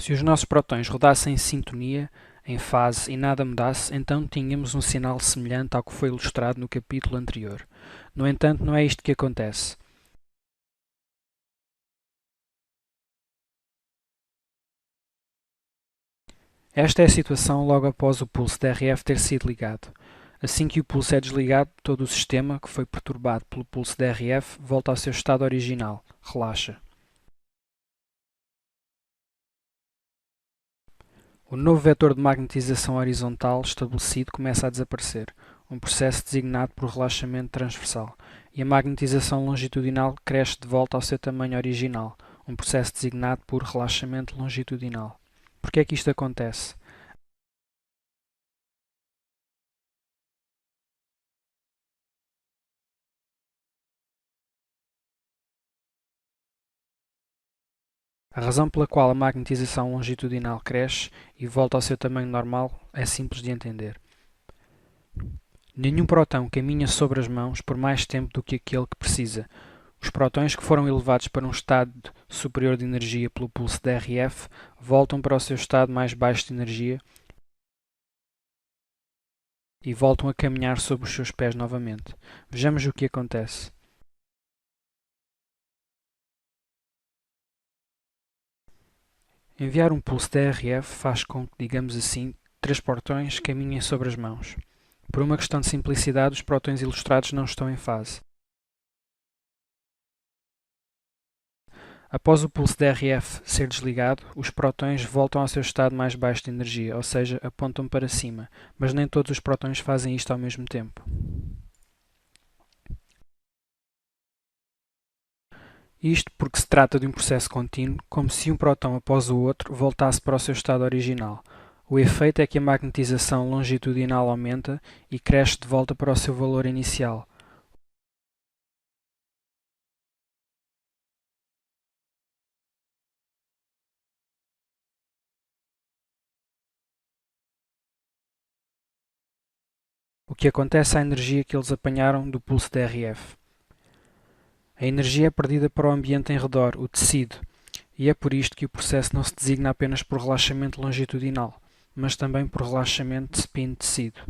Se os nossos prótons rodassem em sintonia, em fase e nada mudasse, então tínhamos um sinal semelhante ao que foi ilustrado no capítulo anterior. No entanto, não é isto que acontece. Esta é a situação logo após o pulso DRF ter sido ligado. Assim que o pulso é desligado, todo o sistema, que foi perturbado pelo pulso DRF, volta ao seu estado original, relaxa. O novo vetor de magnetização horizontal estabelecido começa a desaparecer, um processo designado por relaxamento transversal, e a magnetização longitudinal cresce de volta ao seu tamanho original, um processo designado por relaxamento longitudinal. Por que é que isto acontece? A razão pela qual a magnetização longitudinal cresce e volta ao seu tamanho normal é simples de entender. Nenhum próton caminha sobre as mãos por mais tempo do que aquele que precisa. Os prótons que foram elevados para um estado superior de energia pelo pulso DRF voltam para o seu estado mais baixo de energia e voltam a caminhar sobre os seus pés novamente. Vejamos o que acontece. Enviar um pulso DRF faz com que, digamos assim, 3 prótons caminhem sobre as mãos. Por uma questão de simplicidade, os prótons ilustrados não estão em fase. Após o pulso DRF ser desligado, os prótons voltam ao seu estado mais baixo de energia, ou seja, apontam para cima, mas nem todos os prótons fazem isto ao mesmo tempo. Isto porque se trata de um processo contínuo, como se um próton após o outro voltasse para o seu estado original. O efeito é que a magnetização longitudinal aumenta e cresce de volta para o seu valor inicial. O que acontece à energia que eles apanharam do pulso DRF? A energia é perdida para o ambiente em redor, o tecido, e é por isto que o processo não se designa apenas por relaxamento longitudinal, mas também por relaxamento de spin-tecido.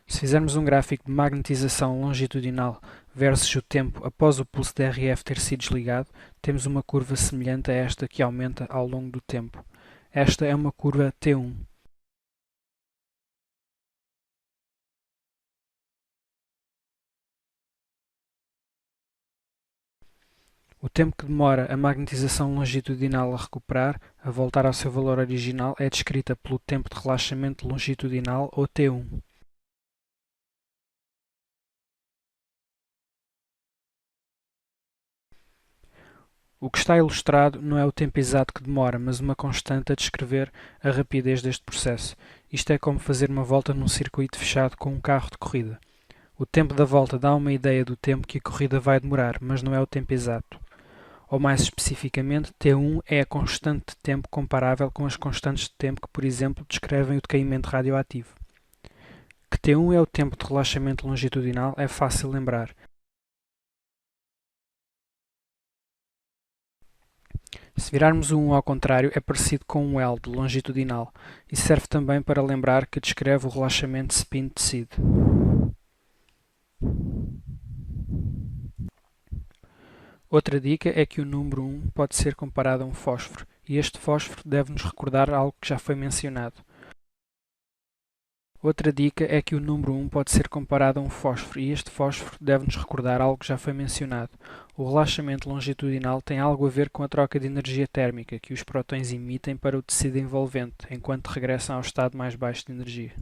Se fizermos um gráfico de magnetização longitudinal versus o tempo após o pulso DRF ter sido desligado, temos uma curva semelhante a esta que aumenta ao longo do tempo. Esta é uma curva T1. O tempo que demora a magnetização longitudinal a recuperar, a voltar ao seu valor original, é descrita pelo tempo de relaxamento longitudinal, ou T1. O que está ilustrado não é o tempo exato que demora, mas uma constante a descrever a rapidez deste processo. Isto é como fazer uma volta num circuito fechado com um carro de corrida. O tempo da volta dá uma ideia do tempo que a corrida vai demorar, mas não é o tempo exato. Ou mais especificamente, T1 é a constante de tempo comparável com as constantes de tempo que, por exemplo, descrevem o decaimento radioativo. Que T1 é o tempo de relaxamento longitudinal é fácil lembrar. Se virarmos o 1 ao contrário, é parecido com um L de longitudinal, e serve também para lembrar que descreve o relaxamento de spin de tecido. Outra dica é que o número 1 pode ser comparado a um fósforo, e este fósforo deve-nos recordar algo que já foi mencionado. Outra dica é que o número 1 pode ser comparado a um fósforo, e este fósforo deve-nos recordar algo que já foi mencionado. O relaxamento longitudinal tem algo a ver com a troca de energia térmica que os prótons emitem para o tecido envolvente, enquanto regressam ao estado mais baixo de energia.